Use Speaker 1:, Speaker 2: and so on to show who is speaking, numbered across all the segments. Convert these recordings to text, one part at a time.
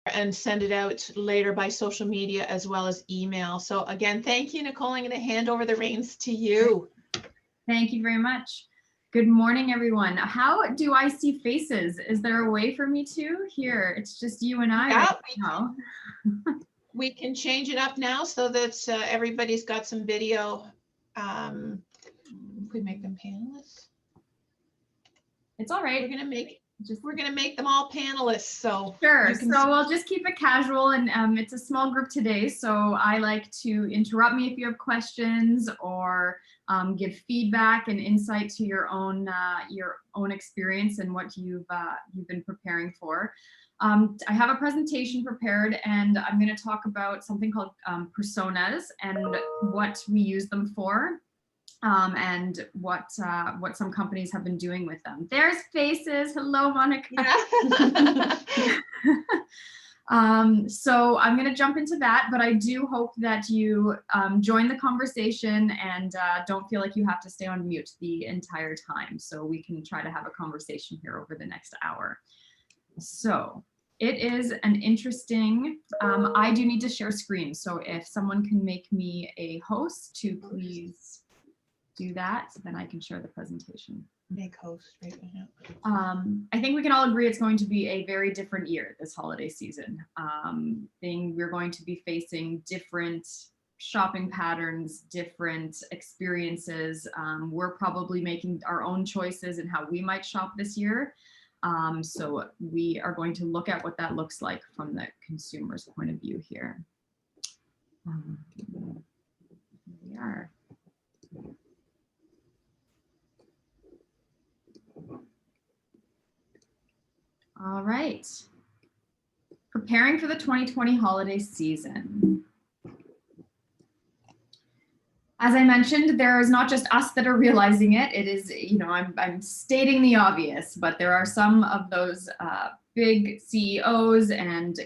Speaker 1: and send it out later by social media as well as email. So again, thank you, Nicole. I'm going to hand over the reins to you.
Speaker 2: Thank you very much. Good morning, everyone. How do I see faces? Is there a way for me to? Here, it's just you and I right now.
Speaker 1: We can change it up now so that everybody's got some video. If we make them panelists.
Speaker 2: It's all right.
Speaker 1: We're gonna make them all panelists. So
Speaker 2: sure. So we'll just keep it casual, and it's a small group today. So I like to interrupt me if you have questions or give feedback and insight to your own experience and what you've been preparing for. I have a presentation prepared, and I'm going to talk about something called personas and what we use them for. And what some companies have been doing with them. There's faces. Hello, Monica. Yeah. So I'm going to jump into that, but I do hope that you join the conversation and don't feel like you have to stay on mute the entire time. So we can try to have a conversation here over the next hour. So it is an interesting, I do need to share screen. So if someone can make me a host to please do that, so then I can share the presentation.
Speaker 1: Make host right now.
Speaker 2: I think we can all agree it's going to be a very different year this holiday season. We're going to be facing different shopping patterns, different experiences. We're probably making our own choices in how we might shop this year. So we are going to look at what that looks like from the consumer's point of view here. Here we are. All right, preparing for the 2020 holiday season. As I mentioned, there is not just us that are realizing it. It is, you know, I'm stating the obvious, but there are some of those big CEOs and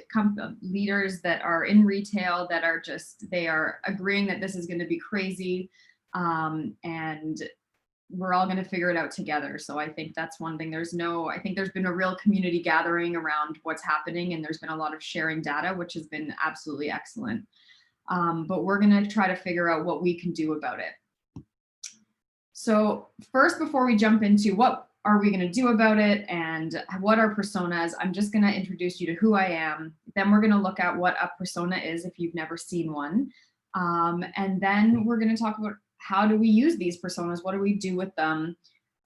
Speaker 2: leaders that are in retail that are they are agreeing that this is going to be crazy, and we're all going to figure it out together. So I think that's one thing. I think there's been a real community gathering around what's happening, and there's been a lot of sharing data, which has been absolutely excellent. But we're going to try to figure out what we can do about it. So first, before we jump into what are we going to do about it and what are personas, I'm just going to introduce you to who I am. Then we're going to look at what a persona is if you've never seen one. And then we're going to talk about how do we use these personas? What do we do with them?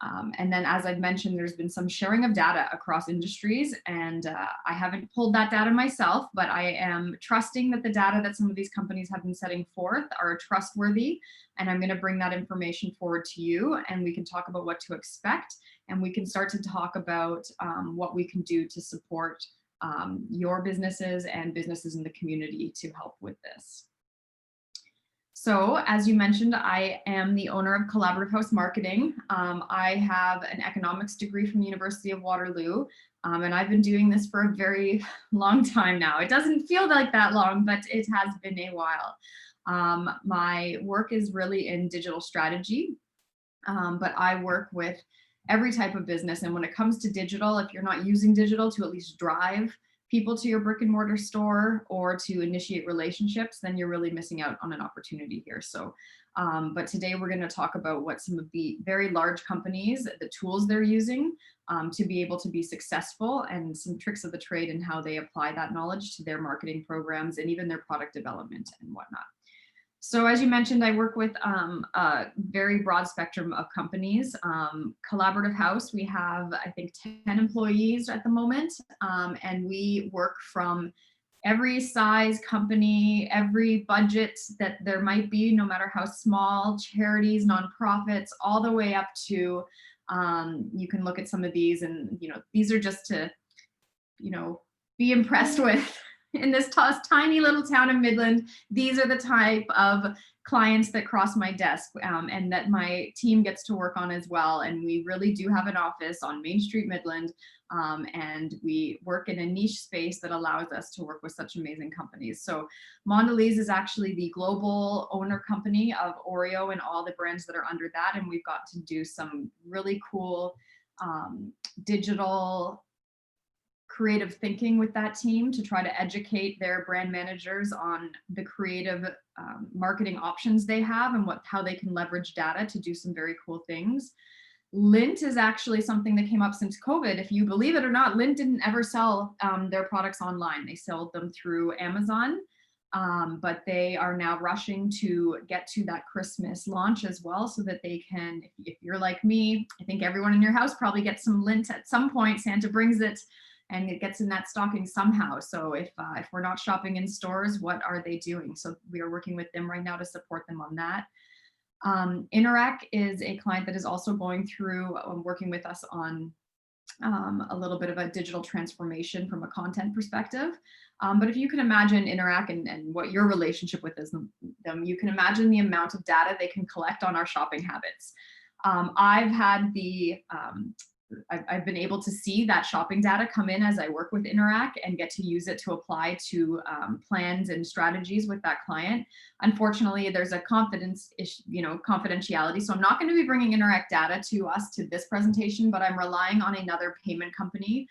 Speaker 2: And then, as I've mentioned, there's been some sharing of data across industries, and I haven't pulled that data myself, but I am trusting that the data that some of these companies have been setting forth are trustworthy, and I'm going to bring that information forward to you, and we can talk about what to expect, and we can start to talk about what we can do to support your businesses and businesses in the community to help with this. So as you mentioned, I am the owner of Collaborative House Marketing. I have an economics degree from the University of Waterloo, and I've been doing this for a very long time now. It doesn't feel like that long, but it has been a while. My work is really in digital strategy, but I work with every type of business. And when it comes to digital, if you're not using digital to at least drive people to your brick and mortar store or to initiate relationships, then you're really missing out on an opportunity here. So, but today we're going to talk about what some of the very large companies, the tools they're using to be able to be successful, and some tricks of the trade and how they apply that knowledge to their marketing programs and even their product development and whatnot. So as you mentioned, I work with a very broad spectrum of companies. Collaborative House, we have, I think, 10 employees at the moment, and we work from every size company, every budget that there might be, no matter how small, charities, nonprofits, all the way up to, you can look at some of these and, you know, these are just to, you know, be impressed with. In this tiny little town of Midland, these are the type of clients that cross my desk and that my team gets to work on as well. And we really do have an office on Main Street, Midland, and we work in a niche space that allows us to work with such amazing companies. So Mondelez is actually the global owner company of Oreo and all the brands that are under that. And we've got to do some really cool digital creative thinking with that team to try to educate their brand managers on the creative marketing options they have and how they can leverage data to do some very cool things. Lint is actually something that came up since COVID. If you believe it or not, Lint didn't ever sell their products online. They sold them through Amazon, but they are now rushing to get to that Christmas launch as well, so that they can, if you're like me, I think everyone in your house probably gets some lint at some point. Santa brings it and it gets in that stocking somehow. So if we're not shopping in stores, what are they doing? So we are working with them right now to support them on that. Interac is a client that is also going through working with us on a little bit of a digital transformation from a content perspective. But if you can imagine Interac and what your relationship with is them, you can imagine the amount of data they can collect on our shopping habits. I've been able to see that shopping data come in as I work with Interac and get to use it to apply to plans and strategies with that client. Unfortunately, there's a confidentiality. So I'm not going to be bringing Interac data to us to this presentation, but I'm relying on another payment company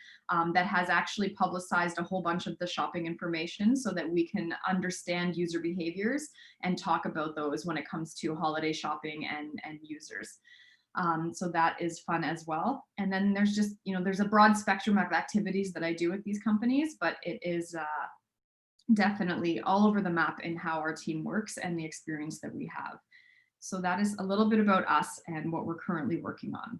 Speaker 2: that has actually publicized a whole bunch of the shopping information so that we can understand user behaviors and talk about those when it comes to holiday shopping and users. So that is fun as well. And then there's just, there's a broad spectrum of activities that I do with these companies, but it is definitely all over the map in how our team works and the experience that we have. So that is a little bit about us and what we're currently working on.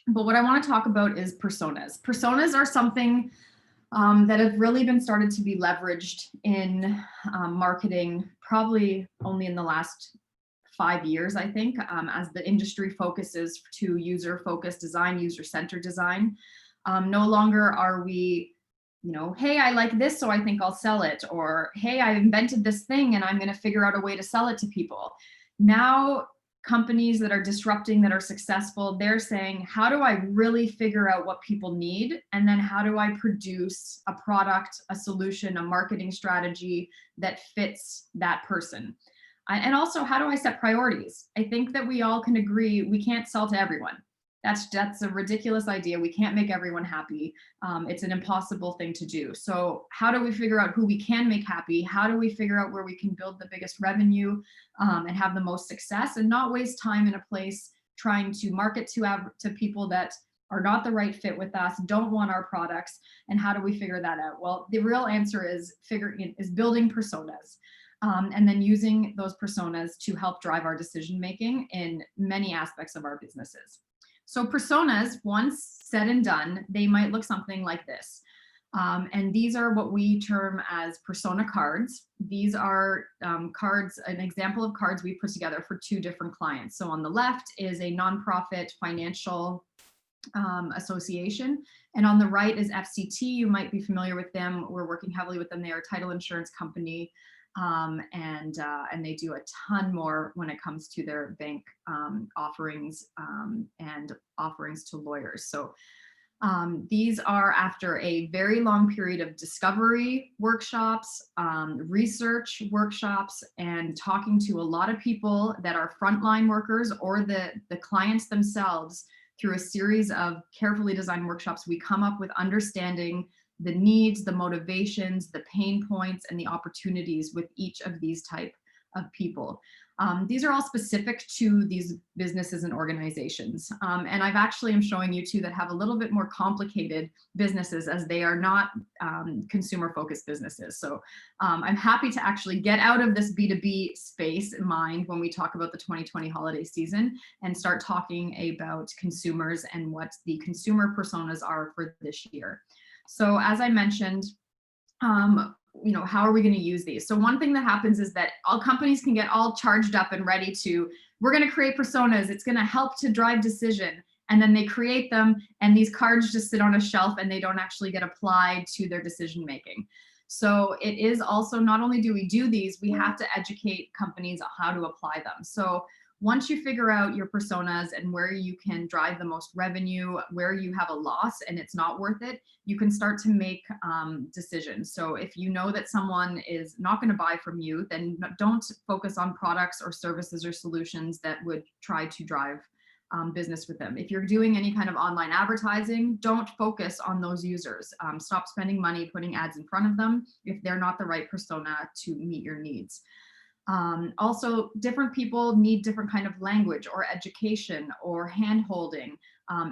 Speaker 2: But what I want to talk about is personas. Personas are something that have really been started to be leveraged in marketing probably only in the last 5 years, I think, as the industry focuses to user-focused design, user-centered design. No longer are we, hey, I like this, so I think I'll sell it, or hey, I invented this thing and I'm going to figure out a way to sell it to people. Now, companies that are disrupting, that are successful, they're saying, how do I really figure out what people need? And then how do I produce a product, a solution, a marketing strategy that fits that person? And also, how do I set priorities? I think that we all can agree we can't sell to everyone. That's a ridiculous idea. We can't make everyone happy. It's an impossible thing to do. So how do we figure out who we can make happy? How do we figure out where we can build the biggest revenue and have the most success, and not waste time in a place trying to market to people that are not the right fit with us, don't want our products, and how do we figure that out? Well, the real answer is building personas. And then using those personas to help drive our decision-making in many aspects of our businesses. So personas, once said and done, they might look something like this. And these are what we term as persona cards. These are cards, an example of cards we put together for 2 different clients. So on the left is a nonprofit financial association. And on the right is FCT. You might be familiar with them. We're working heavily with them. They are a title insurance company. And they do a ton more when it comes to their bank offerings and offerings to lawyers. So these are after a very long period of discovery workshops, research workshops, and talking to a lot of people that are frontline workers or the clients themselves. Through a series of carefully designed workshops, we come up with understanding the needs, the motivations, the pain points, and the opportunities with each of these type of people. These are all specific to these businesses and organizations. And I've actually am showing you 2 that have a little bit more complicated businesses, as they are not consumer-focused businesses. So I'm happy to actually get out of this B2B space in mind when we talk about the 2020 holiday season and start talking about consumers and what the consumer personas are for this year. So as I mentioned, how are we going to use these? So one thing that happens is that all companies can get all charged up and ready to, we're going to create personas. It's going to help to drive decision. And then they create them, and these cards just sit on a shelf and they don't actually get applied to their decision making. So it is also, not only do we do these, we have to educate companies on how to apply them. So once you figure out your personas and where you can drive the most revenue, where you have a loss and it's not worth it, you can start to make decisions. So if you know that someone is not going to buy from you, then don't focus on products or services or solutions that would try to drive business with them. If you're doing any kind of online advertising, don't focus on those users. Stop spending money putting ads in front of them if they're not the right persona to meet your needs. Also, different people need different kind of language or education or hand-holding.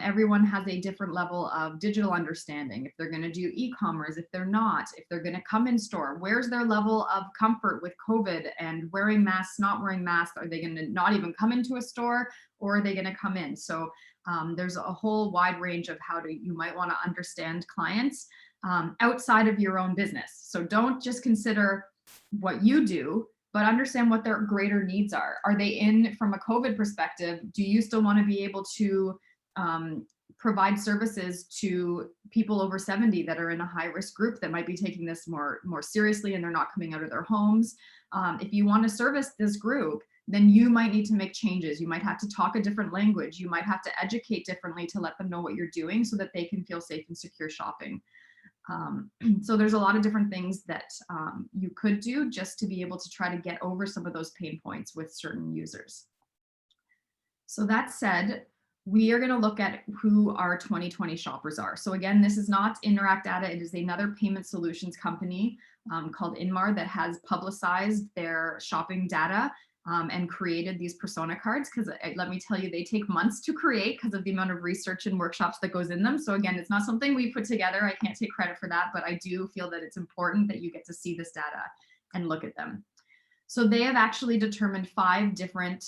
Speaker 2: Everyone has a different level of digital understanding. If they're going to do e-commerce, if they're not, if they're going to come in store, where's their level of comfort with COVID and wearing masks, not wearing masks? Are they going to not even come into a store, or are they going to come in? So there's a whole wide range of how you might want to understand clients outside of your own business. So don't just consider what you do, but understand what their greater needs are. Are they in from a COVID perspective? Do you still want to be able to provide services to people over 70 that are in a high risk group that might be taking this more seriously and they're not coming out of their homes? If you want to service this group, then you might need to make changes. You might have to talk a different language. You might have to educate differently to let them know what you're doing so that they can feel safe and secure shopping. So there's a lot of different things that you could do just to be able to try to get over some of those pain points with certain users. So that said, we are going to look at who our 2020 shoppers are. So again, this is not Interact Data. It is another payment solutions company called Inmar that has publicized their shopping data and created these persona cards, because let me tell you, they take months to create because of the amount of research and workshops that goes in them. So again, it's not something we put together. I can't take credit for that, but I do feel that it's important that you get to see this data and look at them. So they have actually determined 5 different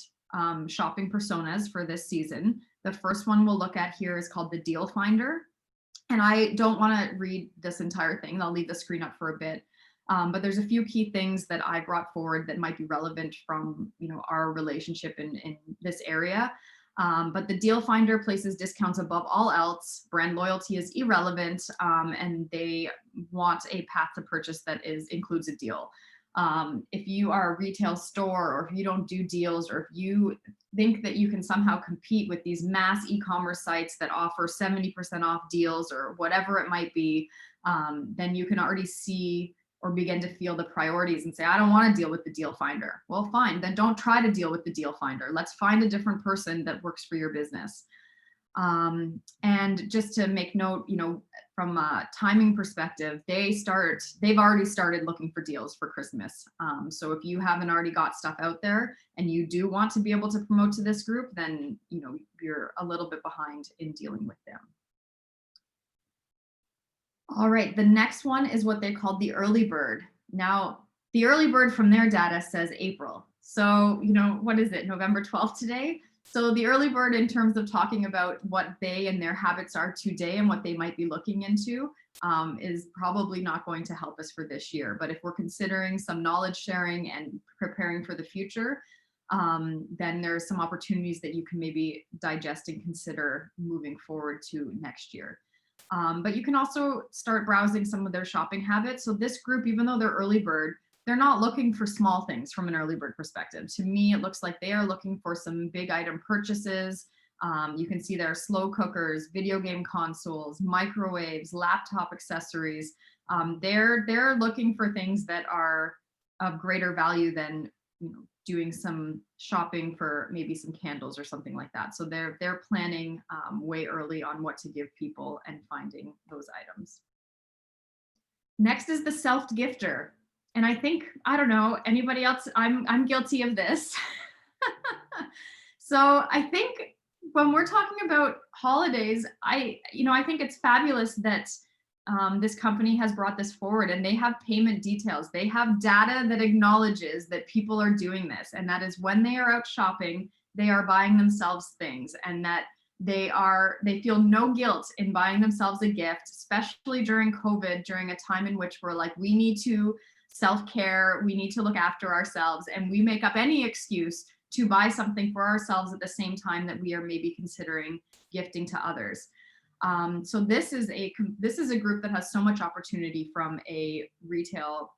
Speaker 2: shopping personas for this season. The first one we'll look at here is called the Deal Finder. And I don't want to read this entire thing. I'll leave the screen up for a bit. But there's a few key things that I brought forward that might be relevant from our relationship in this area. But the Deal Finder places discounts above all else. Brand loyalty is irrelevant, and they want a path to purchase that includes a deal. If you are a retail store, or if you don't do deals, or if you think that you can somehow compete with these mass e-commerce sites that offer 70% off deals or whatever it might be, then you can already see or begin to feel the priorities and say, I don't want to deal with the Deal Finder. Well, fine, then don't try to deal with the Deal Finder. Let's find a different person that works for your business. And just to make note, from a timing perspective, they've already started looking for deals for Christmas. So if you haven't already got stuff out there and you do want to be able to promote to this group, then you're a little bit behind in dealing with them. All right, the next one is what they called the early bird. Now, the early bird from their data says April. So, what is it, November 12th today? So the early bird, in terms of talking about what they and their habits are today and what they might be looking into, is probably not going to help us for this year. But if we're considering some knowledge sharing and preparing for the future, then there's some opportunities that you can maybe digest and consider moving forward to next year. But you can also start browsing some of their shopping habits. So this group, even though they're early bird, they're not looking for small things from an early bird perspective. To me, it looks like they are looking for some big item purchases. You can see there are slow cookers, video game consoles, microwaves, laptop accessories. They're looking for things that are of greater value than doing some shopping for maybe some candles or something like that. So they're planning way early on what to give people and finding those items. Next is the self-gifter. And I think, I don't know, anybody else, I'm guilty of this. So I think when we're talking about holidays, I think it's fabulous that this company has brought this forward, and they have payment details. They have data that acknowledges that people are doing this, and that is when they are out shopping, they are buying themselves things, and that they feel no guilt in buying themselves a gift, especially during COVID, during a time in which we're like, we need to self-care, we need to look after ourselves, and we make up any excuse to buy something for ourselves at the same time that we are maybe considering gifting to others. So this is a group that has so much opportunity from a retail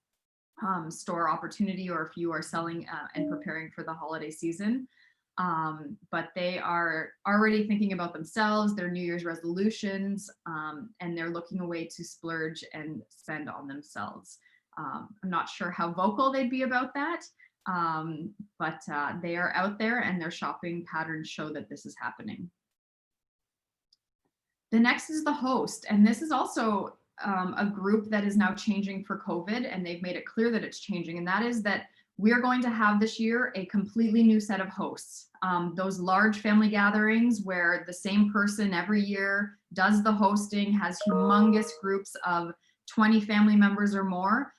Speaker 2: store opportunity, or if you are selling and preparing for the holiday season. But they are already thinking about themselves, their New Year's resolutions, and they're looking a way to splurge and spend on themselves. I'm not sure how vocal they'd be about that, But they are out there and their shopping patterns show that this is happening. The next is the host, and this is also a group that is now changing for COVID, and they've made it clear that it's changing, and that is that we're going to have this year a completely new set of hosts. Those large family gatherings where the same person every year does the hosting, has humongous groups of 20 family members or more,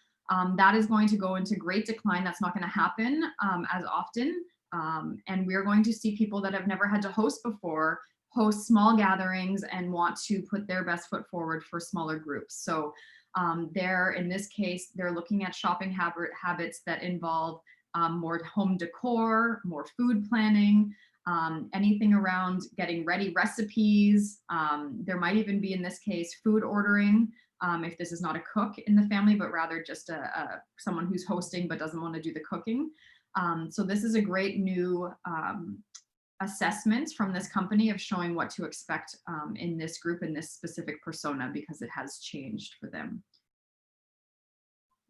Speaker 2: that is going to go into great decline. That's not going to happen as often. And we're going to see people that have never had to host before host small gatherings and want to put their best foot forward for smaller groups. So in this case, they're looking at shopping habits that involve more home decor, more food planning, anything around getting ready recipes. There might even be, in this case, food ordering, if this is not a cook in the family, but rather just someone who's hosting but doesn't want to do the cooking. So this is a great new assessment from this company of showing what to expect in this group, in this specific persona, because it has changed for them.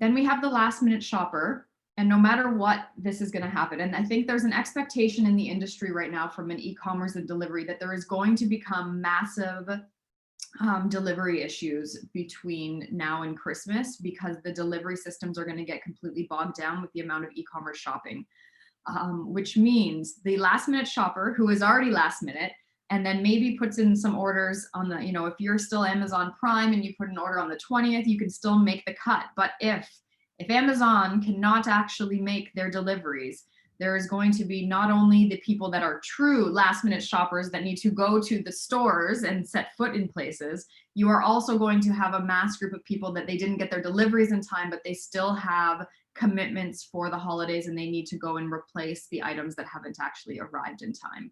Speaker 2: Then we have the last minute shopper, and no matter what, this is going to happen. And I think there's an expectation in the industry right now from an e-commerce and delivery that there is going to become massive delivery issues between now and Christmas, because the delivery systems are going to get completely bogged down with the amount of e-commerce shopping. Which means the last minute shopper who is already last minute and then maybe puts in some orders on the, if you're still Amazon Prime and you put an order on the 20th, you can still make the cut. But if Amazon cannot actually make their deliveries, there is going to be not only the people that are true last minute shoppers that need to go to the stores and set foot in places, you are also going to have a mass group of people that they didn't get their deliveries in time, but they still have commitments for the holidays and they need to go and replace the items that haven't actually arrived in time.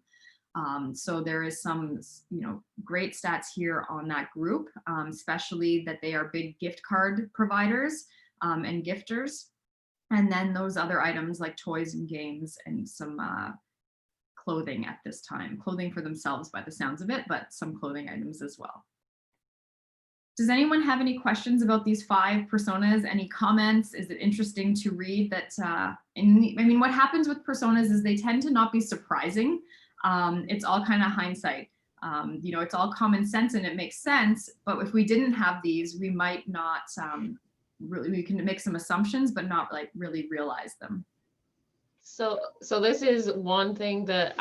Speaker 2: So there is some, great stats here on that group, especially that they are big gift card providers and gifters. And then those other items like toys and games and some clothing at this time, clothing for themselves by the sounds of it, but some clothing items as well. Does anyone have any questions about these 5 personas? Any comments? Is it interesting to read that? What happens with personas is they tend to not be surprising. It's all kind of hindsight. It's all common sense and it makes sense. But if we didn't have these, we might not we can make some assumptions, but not like really realize them.
Speaker 3: So this is one thing that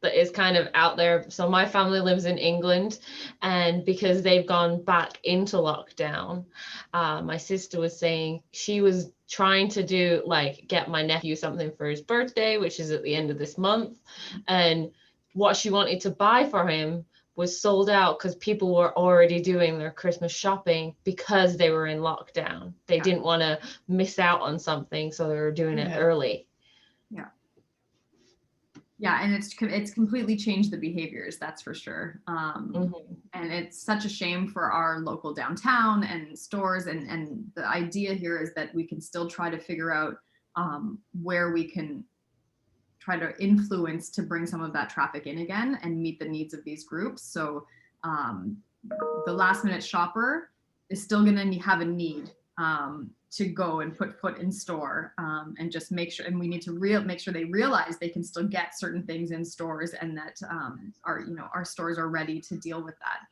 Speaker 3: that is kind of out there. So my family lives in England, and because they've gone back into lockdown, my sister was saying she was trying to do get my nephew something for his birthday, which is at the end of this month, and what she wanted to buy for him was sold out because people were already doing their Christmas shopping because they were in lockdown. They didn't want to miss out on something, so they were doing it early.
Speaker 2: Yeah, and it's completely changed the behaviors, that's for sure. And it's such a shame for our local downtown and stores. And the idea here is that we can still try to figure out where we can try to influence to bring some of that traffic in again and meet the needs of these groups. So the last minute shopper is still going to have a need to go and put foot in store and just make sure, and we need to make sure they realize they can still get certain things in stores and that our stores are ready to deal with that.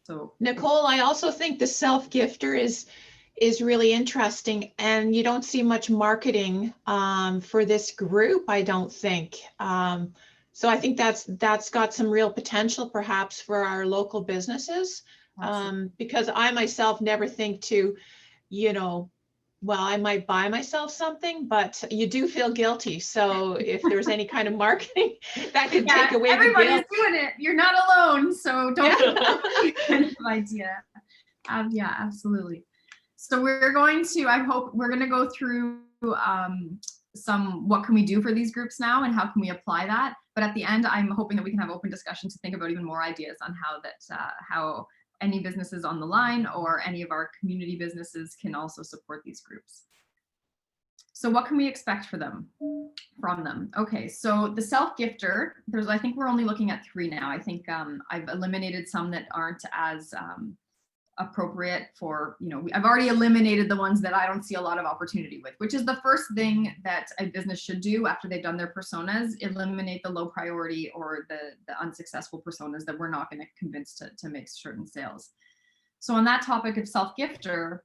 Speaker 2: So
Speaker 1: Nicole, I also think the self-gifter is really interesting, and you don't see much marketing for this group, I don't think. So I think that's got some real potential perhaps for our local businesses, because I myself never think to, well, I might buy myself something, but you do feel guilty. So if there's any kind of marketing that could take away the guilt.
Speaker 2: Everybody's doing it. You're not alone. So don't kind of idea. Yeah, absolutely. So we're going to go through what can we do for these groups now and how can we apply that. But at the end, I'm hoping that we can have open discussion to think about even more ideas on how any businesses on the line or any of our community businesses can also support these groups. So what can we expect from them? Okay, so the self-gifter, I think we're only looking at 3 now. I think I've eliminated some that aren't as appropriate for, I've already eliminated the ones that I don't see a lot of opportunity with, which is the first thing that a business should do after they've done their personas, eliminate the low priority or the unsuccessful personas that we're not going to convince to make certain sales. So on that topic of self-gifter,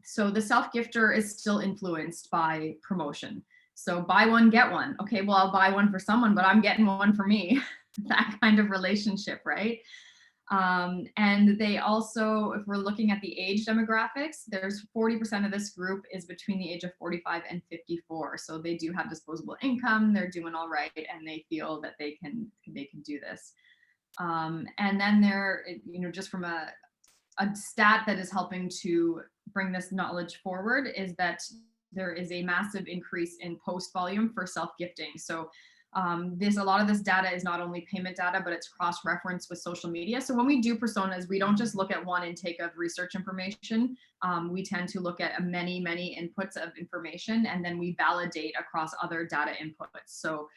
Speaker 2: so the self-gifter is still influenced by promotion. So buy one, get one. Okay, well, I'll buy one for someone, but I'm getting one for me. That kind of relationship, right? And they also, if we're looking at the age demographics, there's 40% of this group is between the age of 45 and 54. So they do have disposable income, they're doing all right, and they feel that they can do this. And then there, just from a stat that is helping to bring this knowledge forward is that there is a massive increase in post volume for self-gifting. So a lot of this data is not only payment data, but it's cross-referenced with social media. So when we do personas, we don't just look at one intake of research information. We tend to look at many inputs of information, and then we validate across other data inputs. So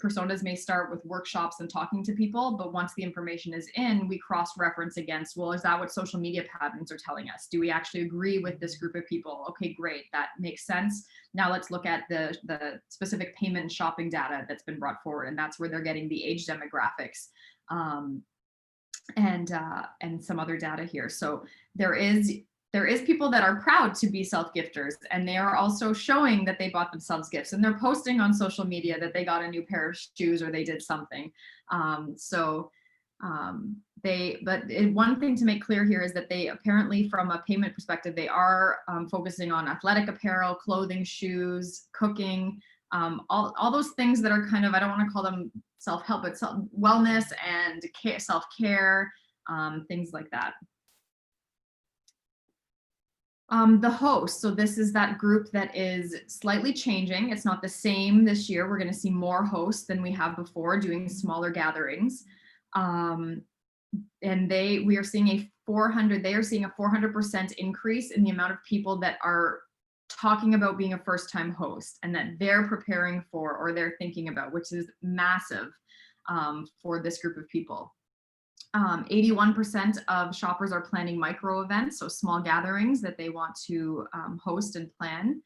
Speaker 2: personas may start with workshops and talking to people, but once the information is in, we cross-reference against, well, is that what social media patterns are telling us? Do we actually agree with this group of people? Okay, great, that makes sense. Now let's look at the specific payment and shopping data that's been brought forward, and that's where they're getting the age demographics and some other data here. So there is people that are proud to be self-gifters, and they are also showing that they bought themselves gifts, and they're posting on social media that they got a new pair of shoes or they did something. One thing to make clear here is that they apparently, from a payment perspective, they are focusing on athletic apparel, clothing, shoes, cooking, all those things that are kind of, I don't want to call them self-help, but wellness and self-care, things like that. The host, so this is that group that is slightly changing. It's not the same this year. We're going to see more hosts than we have before, doing smaller gatherings. And we are seeing a 400% increase in the amount of people that are talking about being a first-time host and that they're preparing for or they're thinking about, which is massive for this group of people. 81% of shoppers are planning micro events, so small gatherings that they want to host and plan.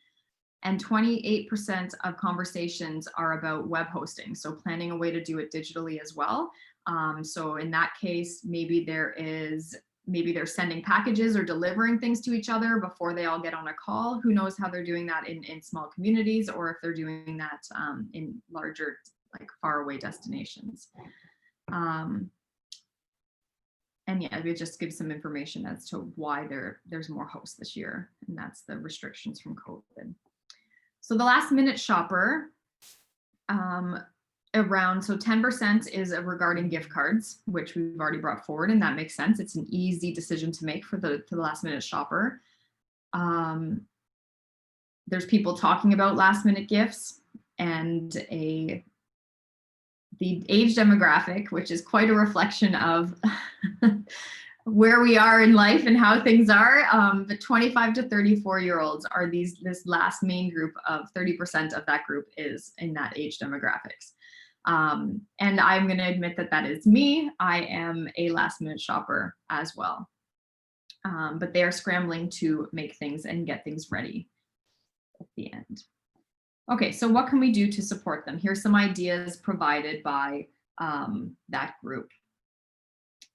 Speaker 2: And 28% of conversations are about web hosting, so planning a way to do it digitally as well. So in that case, maybe they're sending packages or delivering things to each other before they all get on a call. Who knows how they're doing that in small communities, or if they're doing that in larger, like faraway destinations. And yeah, we just give some information as to why there's more hosts this year, and that's the restrictions from COVID. So the last minute shopper, so 10% is regarding gift cards, which we've already brought forward, and that makes sense. It's an easy decision to make for the last minute shopper. There's people talking about last minute gifts, and the age demographic, which is quite a reflection of where we are in life and how things are. The 25 to 34-year-olds are this last main group of 30% of that group is in that age demographics. And I'm going to admit that is me. I am a last minute shopper as well. But they are scrambling to make things and get things ready at the end. Okay, so what can we do to support them? Here's some ideas provided by that group.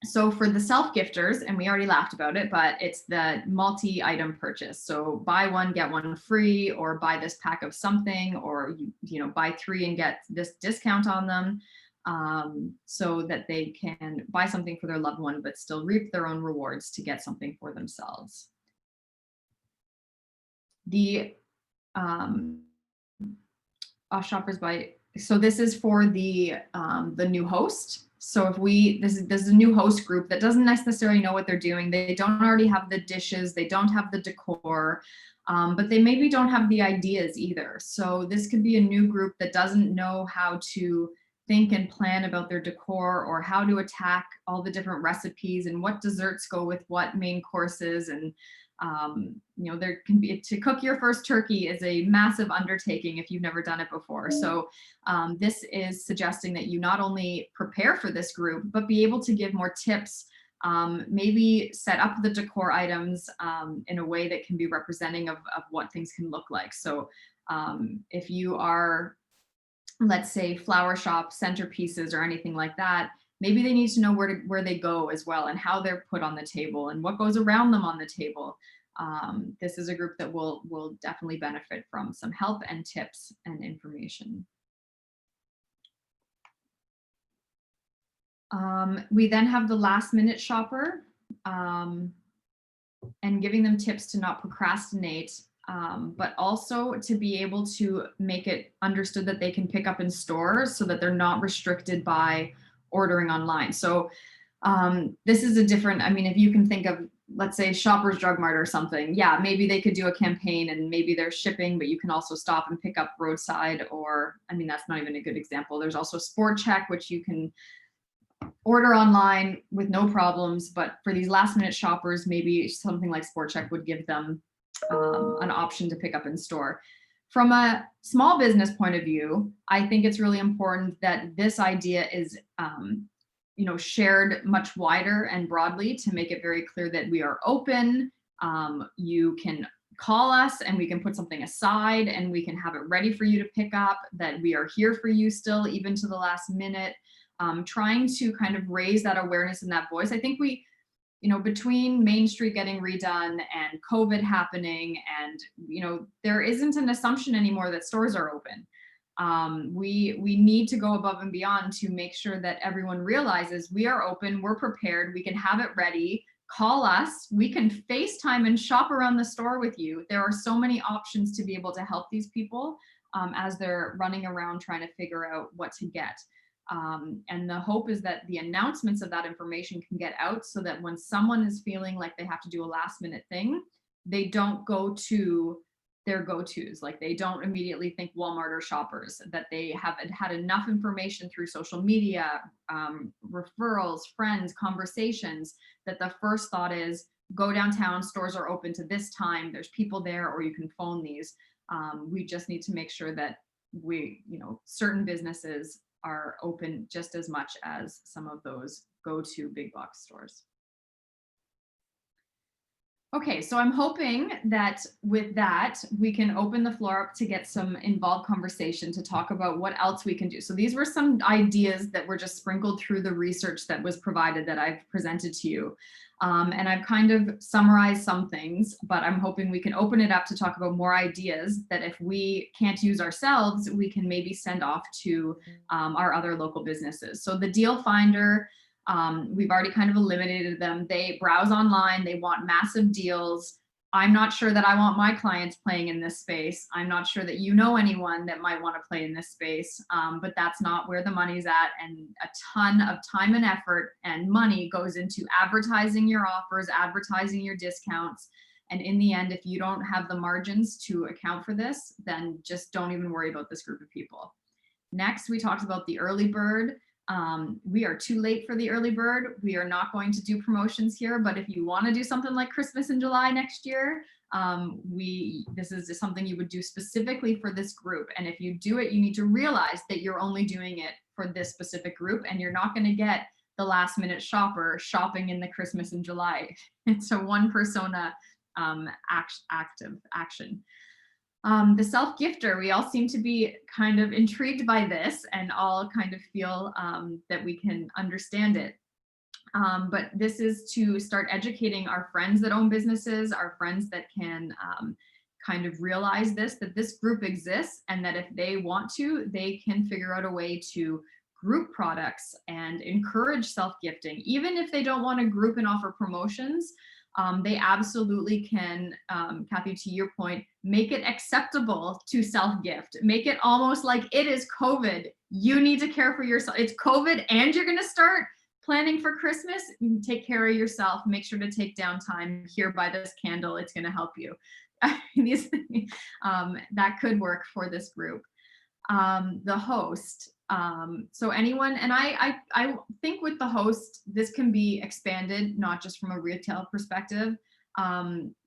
Speaker 2: So for the self-gifters, and we already laughed about it, but it's the multi-item purchase. So buy one, get one free, or buy this pack of something, or buy 3 and get this discount on them, so that they can buy something for their loved one, but still reap their own rewards to get something for themselves. The shoppers buy. So this is for the new host. So if this is a new host group that doesn't necessarily know what they're doing, they don't already have the dishes, they don't have the decor, but they maybe don't have the ideas either. So this could be a new group that doesn't know how to think and plan about their decor, or how to attack all the different recipes and what desserts go with what main courses. And there can be, to cook your first turkey is a massive undertaking if you've never done it before. So this is suggesting that you not only prepare for this group, but be able to give more tips Maybe set up the decor items in a way that can be representing of what things can look like. So if you are, let's say, flower shop centerpieces or anything like that, maybe they need to know where they go as well, and how they're put on the table and what goes around them on the table. This is a group that will definitely benefit from some help and tips and information. We then have the last minute shopper, and giving them tips to not procrastinate, but also to be able to make it understood that they can pick up in stores so that they're not restricted by ordering online. So this is a different, I mean, if you can think of, let's say, Shoppers Drug Mart or something, yeah, maybe they could do a campaign and maybe they're shipping, but you can also stop and pick up roadside, or, I mean, that's not even a good example. There's also Sport Check, which you can order online with no problems, but for these last minute shoppers, maybe something like Sport Check would give them an option to pick up in store. From a small business point of view, I think it's really important that this idea is shared much wider and broadly to make it very clear that we are open. You can call us and we can put something aside and we can have it ready for you to pick up, that we are here for you still, even to the last minute. Trying to kind of raise that awareness and that voice. I think we, between Main Street getting redone and COVID happening, and, there isn't an assumption anymore that stores are open. We need to go above and beyond to make sure that everyone realizes we are open, we're prepared, we can have it ready, call us, we can FaceTime and shop around the store with you. There are so many options to be able to help these people as they're running around trying to figure out what to get. And the hope is that the announcements of that information can get out so that when someone is feeling like they have to do a last minute thing, they don't go to their go-tos. Like they don't immediately think Walmart or Shoppers, that they have had enough information through social media, referrals, friends, conversations, that the first thought is go downtown, stores are open to this time, there's people there, or you can phone these. We just need to make sure that certain businesses are open just as much as some of those go-to big box stores. Okay, so I'm hoping that with that, we can open the floor up to get some involved conversation to talk about what else we can do. So these were some ideas that were just sprinkled through the research that was provided that I've presented to you. And I've kind of summarized some things, but I'm hoping we can open it up to talk about more ideas that if we can't use ourselves, we can maybe send off to our other local businesses. So the Deal Finder, we've already kind of eliminated them. They browse online, they want massive deals. I'm not sure that I want my clients playing in this space. I'm not sure that you know anyone that might want to play in this space, but that's not where the money's at. And a ton of time and effort and money goes into advertising your offers, advertising your discounts. And in the end, if you don't have the margins to account for this, then just don't even worry about this group of people. Next, we talked about the early bird. We are too late for the early bird. We are not going to do promotions here, but if you want to do something like Christmas in July next year, this is something you would do specifically for this group. And if you do it, you need to realize that you're only doing it for this specific group, and you're not going to get the last minute shopper shopping in the Christmas in July. It's a one persona active action. The self-gifter, we all seem to be kind of intrigued by this and all kind of feel that we can understand it. But this is to start educating our friends that own businesses, our friends that can kind of realize that this group exists, and that if they want to, they can figure out a way to group products and encourage self-gifting. Even if they don't want to group and offer promotions, they absolutely can, Kathy, to your point, make it acceptable to self-gift. Make it almost like it is COVID. You need to care for yourself. It's COVID and you're going to start planning for Christmas. Take care of yourself. Make sure to take downtime. Here, buy this candle. It's going to help you. That could work for this group. The host. So anyone, and I think with the host, this can be expanded, not just from a retail perspective.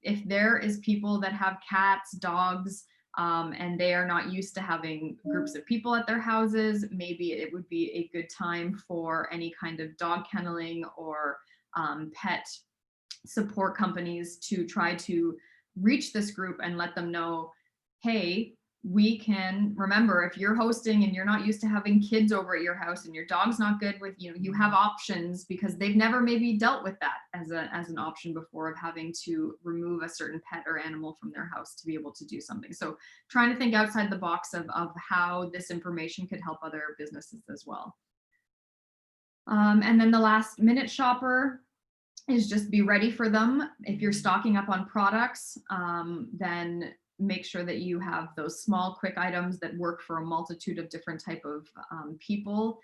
Speaker 2: If there is people that have cats, dogs, and they are not used to having groups of people at their houses, maybe it would be a good time for any kind of dog kenneling or pet support companies to try to reach this group and let them know, hey, we can, remember, if you're hosting and you're not used to having kids over at your house and your dog's not good with you, you have options, because they've never maybe dealt with that as an option before, of having to remove a certain pet or animal from their house to be able to do something. So trying to think outside the box of how this information could help other businesses as well. And then the last minute shopper is just be ready for them. If you're stocking up on products, then make sure that you have those small, quick items that work for a multitude of different type of people,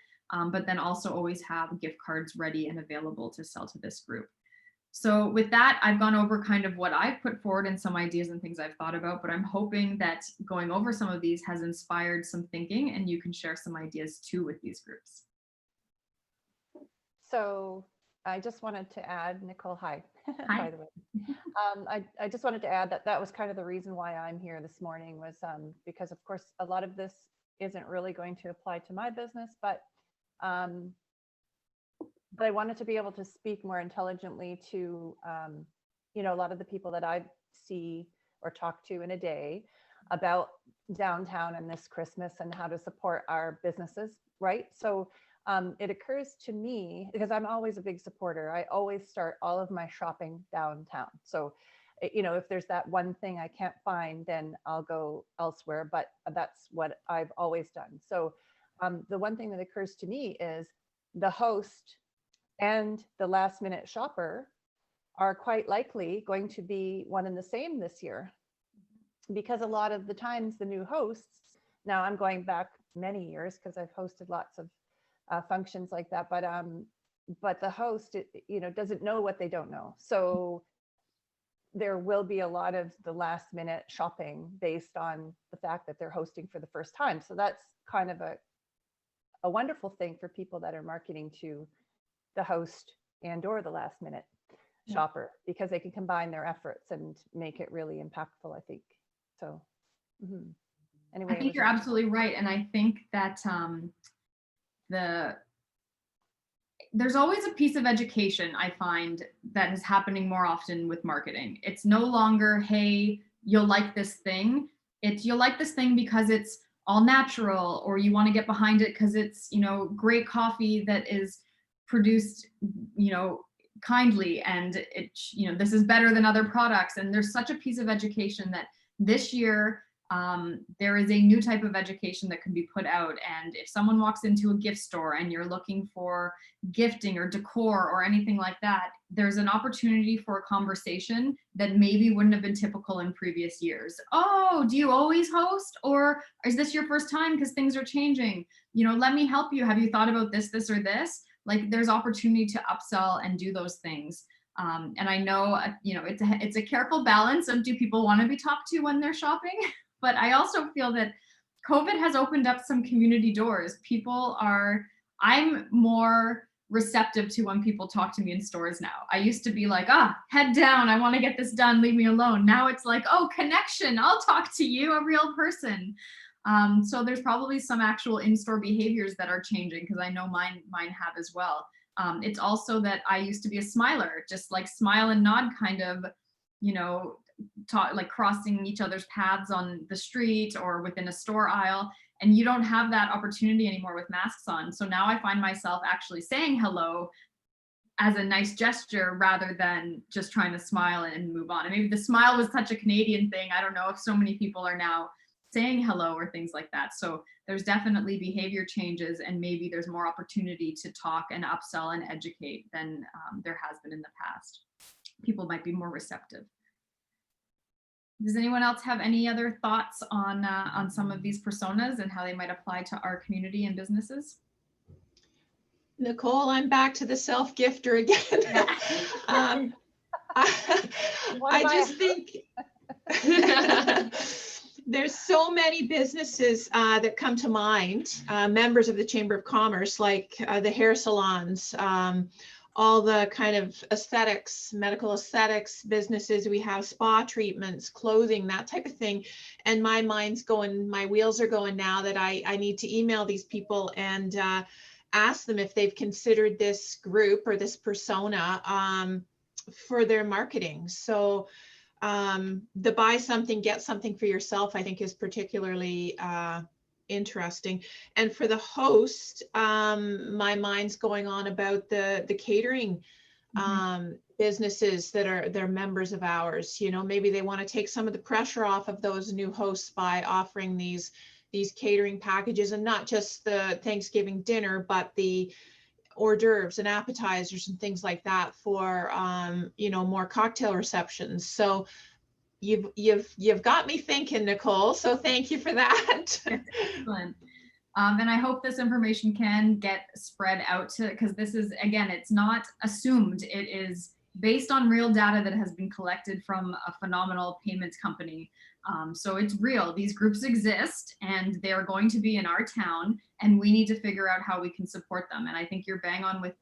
Speaker 2: but then also always have gift cards ready and available to sell to this group. So with that, I've gone over kind of what I've put forward and some ideas and things I've thought about, but I'm hoping that going over some of these has inspired some thinking, and you can share some ideas too with these groups.
Speaker 4: So I just wanted to add, Nicole, hi,
Speaker 2: Hi.
Speaker 4: by the way. I just wanted to add that that was kind of the reason why I'm here this morning, was because of course a lot of this isn't really going to apply to my business, but I wanted to be able to speak more intelligently to, you know, a lot of the people that I see or talk to in a day about downtown and this Christmas and how to support our businesses, right? So it occurs to me, because I'm always a big supporter, I always start all of my shopping downtown. So, you know, if there's that one thing I can't find, then I'll go elsewhere, but that's what I've always done. So the one thing that occurs to me is the host and the last minute shopper are quite likely going to be one and the same this year, because a lot of the times the new hosts, now I'm going back many years because I've hosted lots of functions like that, but the host, you know, doesn't know what they don't know. So there will be a lot of the last minute shopping based on the fact that they're hosting for the first time. So that's kind of a wonderful thing for people that are marketing to the host and or the last minute shopper, because they can combine their efforts and make it really impactful, I think. So anyway,
Speaker 2: I think you're absolutely right. And I think that there's always a piece of education I find that is happening more often with marketing. It's no longer, hey, you'll like this thing. It's you'll like this thing because it's all natural, or you want to get behind it because it's, you know, great coffee that is produced, you know, kindly, and it, you know, this is better than other products. And there's such a piece of education that this year there is a new type of education that can be put out. And if someone walks into a gift store and you're looking for gifting or decor or anything like that, there's an opportunity for a conversation that maybe wouldn't have been typical in previous years. Oh, do you always host, or is this your first time because things are changing? You know, let me help you. Have you thought about this, this, or this? Like, there's opportunity to upsell and do those things. And I know, you know, it's a careful balance of, do people want to be talked to when they're shopping? But I also feel that COVID has opened up some community doors. I'm more receptive to when people talk to me in stores now. I used to be like, head down, I want to get this done, leave me alone. Now it's like, oh, connection, I'll talk to you, a real person. So there's probably some actual in-store behaviors that are changing, because I know mine have as well. It's also that I used to be a smiler, just like smile and nod kind of, you know, like crossing each other's paths on the street or within a store aisle. And you don't have that opportunity anymore with masks on. So now I find myself actually saying hello as a nice gesture rather than just trying to smile and move on. And maybe the smile was such a Canadian thing. I don't know if so many people are now saying hello or things like that. So there's definitely behavior changes, and maybe there's more opportunity to talk and upsell and educate than there has been in the past. People might be more receptive. Does anyone else have any other thoughts on some of these personas and how they might apply to our community and businesses?
Speaker 1: Nicole, I'm back to the self-gifter again.
Speaker 2: Yeah.
Speaker 1: I just think there's so many businesses that come to mind, members of the Chamber of Commerce, like the hair salons, all the kind of aesthetics, medical aesthetics businesses. We have spa treatments, clothing, that type of thing. And my mind's going, my wheels are going now that I need to email these people and ask them if they've considered this group or this persona for their marketing. So the buy something, get something for yourself, I think is particularly interesting. And for the host, my mind's going on about the catering businesses that they're members of ours. You know, maybe they want to take some of the pressure off of those new hosts by offering these catering packages, and not just the Thanksgiving dinner, but the hors d'oeuvres and appetizers and things like that for you know, more cocktail receptions. So you've got me thinking, Nicole. So thank you for that.
Speaker 2: Excellent. And I hope this information can get spread out to, because this is, again, it's not assumed. It is based on real data that has been collected from a phenomenal payments company. So it's real. These groups exist and they're going to be in our town, and we need to figure out how we can support them. And I think you're bang on with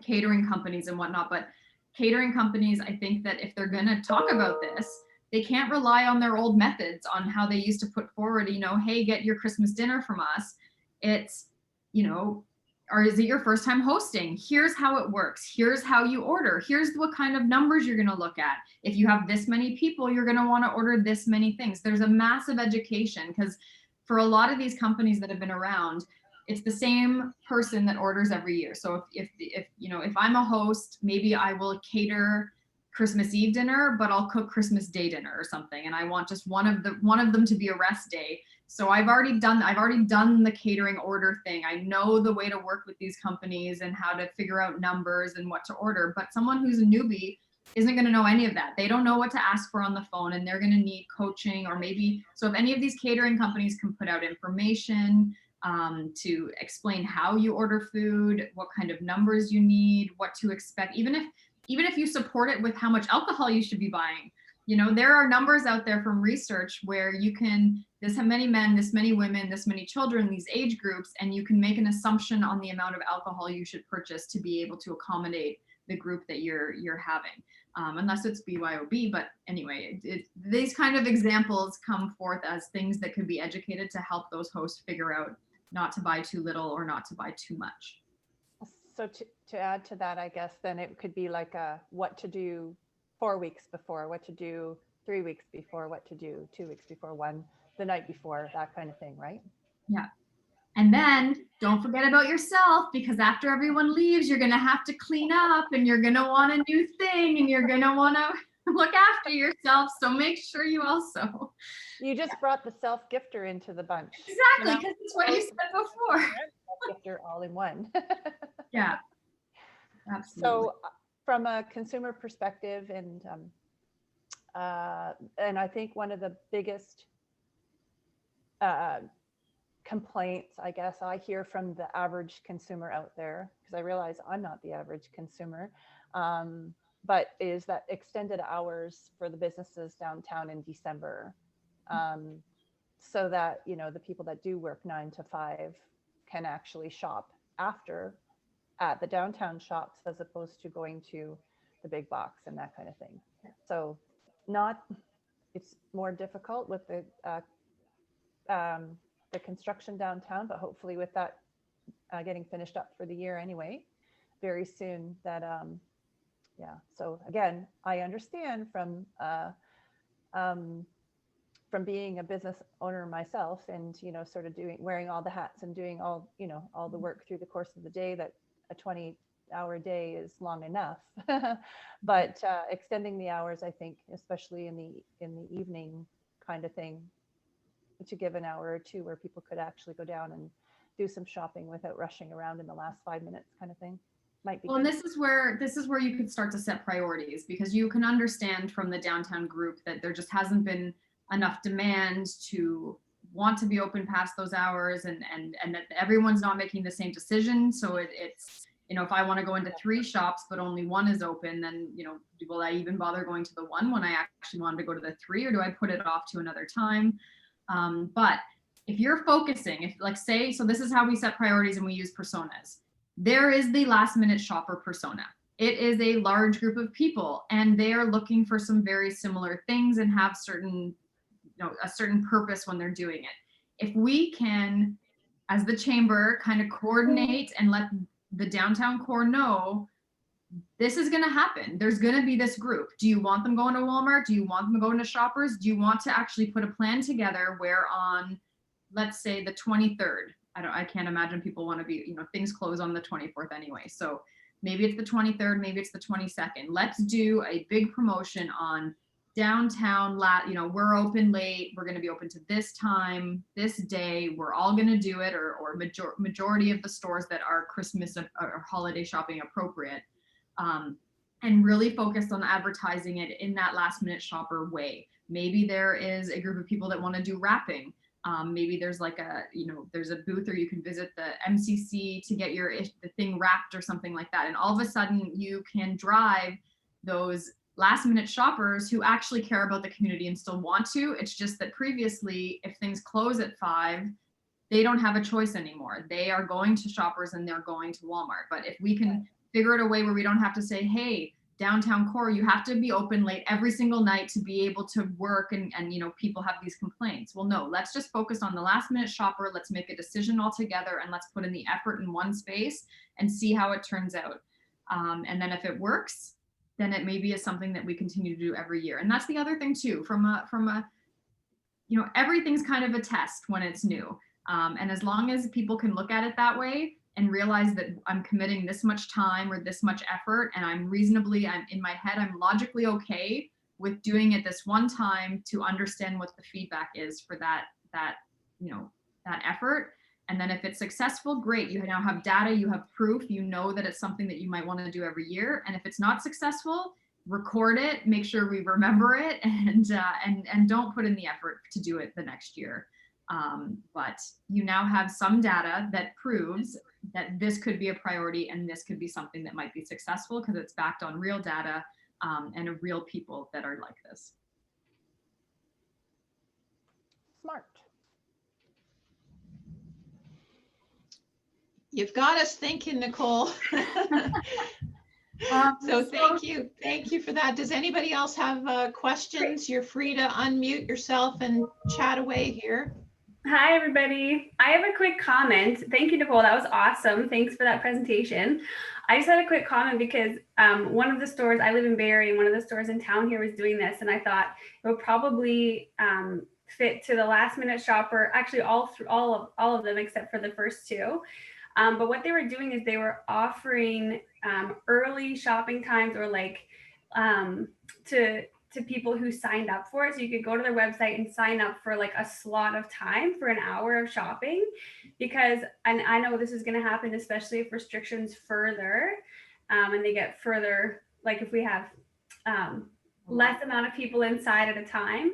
Speaker 2: catering companies and whatnot, but catering companies, I think that if they're going to talk about this, they can't rely on their old methods on how they used to put forward, you know, hey, get your Christmas dinner from us. It's, you know, or is it your first time hosting? Here's how it works. Here's how you order. Here's what kind of numbers you're going to look at. If you have this many people, you're going to want to order this many things. There's a massive education, because for a lot of these companies that have been around, it's the same person that orders every year. So if you know, if I'm a host, maybe I will cater Christmas Eve dinner, but I'll cook Christmas Day dinner or something, and I want just one of them to be a rest day. So I've already done the catering order thing. I know the way to work with these companies and how to figure out numbers and what to order. But someone who's a newbie isn't going to know any of that. They don't know what to ask for on the phone, and they're going to need coaching, or maybe, so if any of these catering companies can put out information to explain how you order food, what kind of numbers you need, what to expect, even if you support it with how much alcohol you should be buying. You know, there are numbers out there from research where you can, this many men, this many women, this many children, these age groups, and you can make an assumption on the amount of alcohol you should purchase to be able to accommodate the group that you're having, unless it's BYOB. But anyway, these kind of examples come forth as things that could be educated to help those hosts figure out not to buy too little or not to buy too much.
Speaker 4: So to add to that, I guess, then it could be like what to do 4 weeks before, what to do 3 weeks before, what to do 2 weeks before, the night before, that kind of thing, right?
Speaker 2: Yeah. And then don't forget about yourself, because after everyone leaves, you're going to have to clean up, and you're going to want a new thing, and you're going to want to look after yourself. So make sure you also.
Speaker 4: You just brought the self-gifter into the bunch.
Speaker 2: Exactly, because it's what you said before.
Speaker 4: Self-gifter all in one.
Speaker 2: Yeah, absolutely.
Speaker 4: So from a consumer perspective, and I think one of the biggest complaints, I guess, I hear from the average consumer out there, because I realize I'm not the average consumer, but is that extended hours for the businesses downtown in December, so that, you know, the people that do work 9 to 5 can actually shop after at the downtown shops, as opposed to going to the big box and that kind of thing. So it's more difficult with the construction downtown, but hopefully with that getting finished up for the year anyway, very soon, that yeah. So again, I understand from being a business owner myself, and, you know, sort of wearing all the hats and doing all, you know, all the work through the course of the day, that a 20-hour day is long enough. But extending the hours, I think, especially in the evening kind of thing, to give an hour or two where people could actually go down and do some shopping without rushing around in the last 5 minutes, kind of thing, might be.
Speaker 2: Well, and this is where you could start to set priorities, because you can understand from the downtown group that there just hasn't been enough demand to want to be open past those hours, and that everyone's not making the same decision. So it's, you know, if I want to go into 3 shops but only 1 is open, then, you know, will I even bother going to the 1 when I actually wanted to go to the 3, or do I put it off to another time? But if you're focusing, if, like, say, so this is how we set priorities and we use personas. There is the last minute shopper persona. It is a large group of people, and they are looking for some very similar things and have certain, you know, a certain purpose when they're doing it. If we can as the chamber, kind of coordinate and let the downtown core know this is going to happen. There's going to be this group. Do you want them going to Walmart? Do you want them going to Shoppers? Do you want to actually put a plan together where on, let's say the 23rd, I can't imagine people want to be, you know, things close on the 24th anyway. So maybe it's the 23rd, maybe it's the 22nd. Let's do a big promotion on downtown, you know, we're open late. We're going to be open to this time, this day. We're all going to do it, or majority of the stores that are Christmas or holiday shopping appropriate. And really focused on advertising it in that last minute shopper way. Maybe there is a group of people that want to do wrapping. Maybe there's like there's a booth, or you can visit the MCC to get the thing wrapped or something like that. And all of a sudden you can drive those last minute shoppers who actually care about the community and still want to. It's just that previously, if things close at 5, they don't have a choice anymore. They are going to Shoppers and they're going to Walmart. But if we can figure out a way where we don't have to say, hey, downtown core, you have to be open late every single night to be able to work, and you know, people have these complaints. Well, no, let's just focus on the last minute shopper. Let's make a decision all together, and let's put in the effort in one space and see how it turns out. And then if it works, then it maybe is something that we continue to do every year. And that's the other thing too, from a you know, everything's kind of a test when it's new. And as long as people can look at it that way and realize that I'm committing this much time or this much effort, and I'm in my head, I'm logically okay with doing it this one time to understand what the feedback is for that you know, that effort. And then if it's successful, great. You now have data, you have proof, you know that it's something that you might want to do every year. And if it's not successful, record it, make sure we remember it, and don't put in the effort to do it the next year. But you now have some data that proves that this could be a priority and this could be something that might be successful because it's backed on real data and real people that are like this.
Speaker 4: Smart.
Speaker 1: You've got us thinking, Nicole. So thank you for that. Does anybody else have questions? You're free to unmute yourself and chat away here.
Speaker 5: Hi, everybody. I have a quick comment. Thank you, Nicole. That was awesome. Thanks for that presentation. I just had a quick comment because one of the stores, I live in Bay Area, and one of the stores in town here was doing this, and I thought it would probably fit to the last minute shopper, actually all of them except for the first two. But what they were doing is they were offering early shopping times, or like to people who signed up for it. So you could go to their website and sign up for like a slot of time for an hour of shopping, because, and I know this is going to happen, especially if restrictions further and they get further, like if we have less amount of people inside at a time.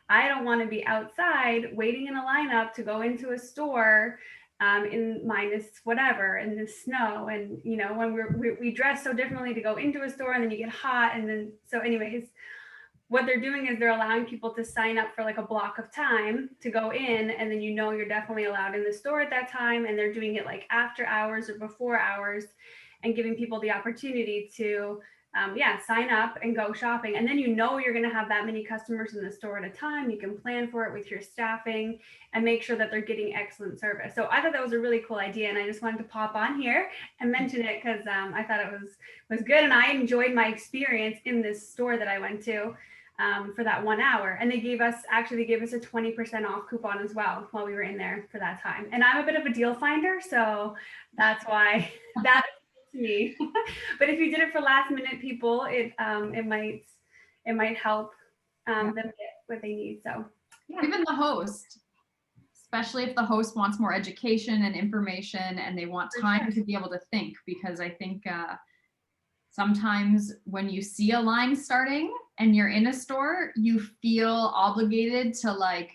Speaker 5: I don't want to be outside waiting in a lineup to go into a store in minus whatever in the snow, and you know, when we dress so differently to go into a store, and then you get hot, and then so anyways, what they're doing is they're allowing people to sign up for like a block of time to go in, and then you know you're definitely allowed in the store at that time, and they're doing it like after hours or before hours, and giving people the opportunity to sign up and go shopping. And then you know you're going to have that many customers in the store at a time. You can plan for it with your staffing and make sure that they're getting excellent service. So I thought that was a really cool idea, and I just wanted to pop on here and mention it because I thought it was good, and I enjoyed my experience in this store that I went to for that 1 hour. And they gave us a 20% off coupon as well while we were in there for that time. And I'm a bit of a deal finder, so that's why that to me. But if you did it for last minute people, it might help them get what they need. So yeah.
Speaker 2: Even the host, especially if the host wants more education and information and they want time to be able to think, because I think sometimes when you see a line starting and you're in a store, you feel obligated to like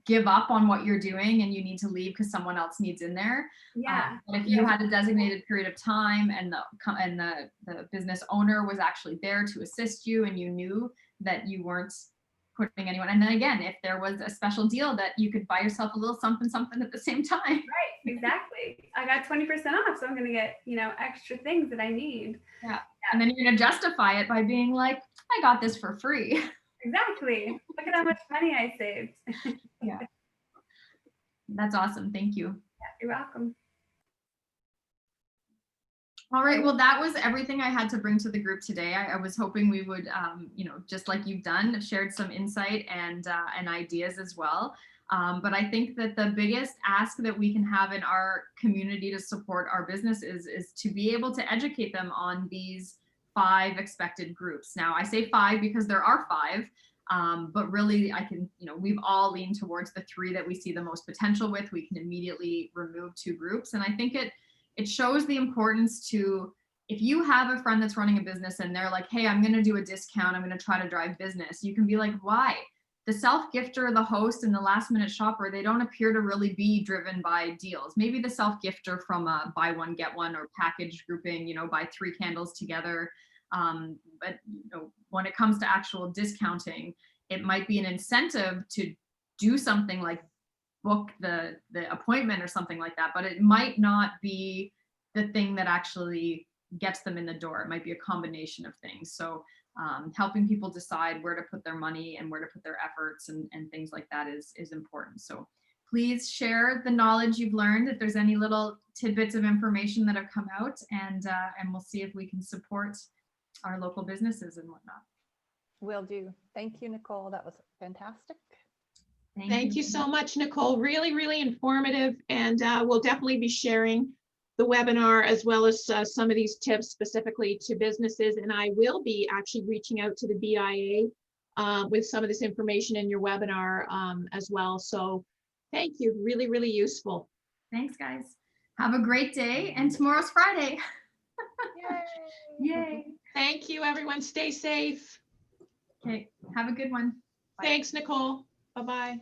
Speaker 2: give up on what you're doing and you need to leave because someone else needs in there.
Speaker 5: Yeah.
Speaker 2: But if you had a designated period of time and the business owner was actually there to assist you, and you knew that you weren't putting anyone, and then again, if there was a special deal that you could buy yourself a little something at the same time.
Speaker 5: Right, exactly. I got 20% off, so I'm gonna get, extra things that I need.
Speaker 2: Yeah. And then you're gonna justify it by being like, I got this for free.
Speaker 5: Exactly. Look at how much money I saved.
Speaker 2: Yeah. That's awesome. Thank you.
Speaker 5: Yeah. you're welcome.
Speaker 2: All right, well, that was everything I had to bring to the group today. I was hoping we would, just like you've done, have shared some insight and ideas as well. But I think that the biggest ask that we can have in our community to support our business is to be able to educate them on these 5 expected groups. Now, I say 5 because there are 5, but really we've all leaned towards the 3 that we see the most potential with. We can immediately remove 2 groups. And I think it shows the importance to, if you have a friend that's running a business and they're like, hey, I'm going to do a discount, I'm going to try to drive business. You can be like, why? The self-gifter, the host, and the last minute shopper, they don't appear to really be driven by deals. Maybe the self-gifter from a buy one, get one or package grouping, buy 3 candles together. But when it comes to actual discounting, it might be an incentive to do something like book the appointment or something like that, but it might not be the thing that actually gets them in the door. It might be a combination of things. So helping people decide where to put their money and where to put their efforts and things like that is important. So please share the knowledge you've learned if there's any little tidbits of information that have come out, and we'll see if we can support our local businesses and whatnot.
Speaker 4: Will do. Thank you, Nicole. That was fantastic.
Speaker 1: Thank you so much, Nicole. Really, really informative. And we'll definitely be sharing the webinar as well as some of these tips specifically to businesses. And I will be actually reaching out to the BIA with some of this information in your webinar as well. So thank you. Really, really useful.
Speaker 2: Thanks, guys. Have a great day. And tomorrow's Friday.
Speaker 4: Yay.
Speaker 2: Yay.
Speaker 1: Thank you, everyone. Stay safe.
Speaker 2: Okay. Have a good one.
Speaker 1: Thanks, Nicole. Bye-bye.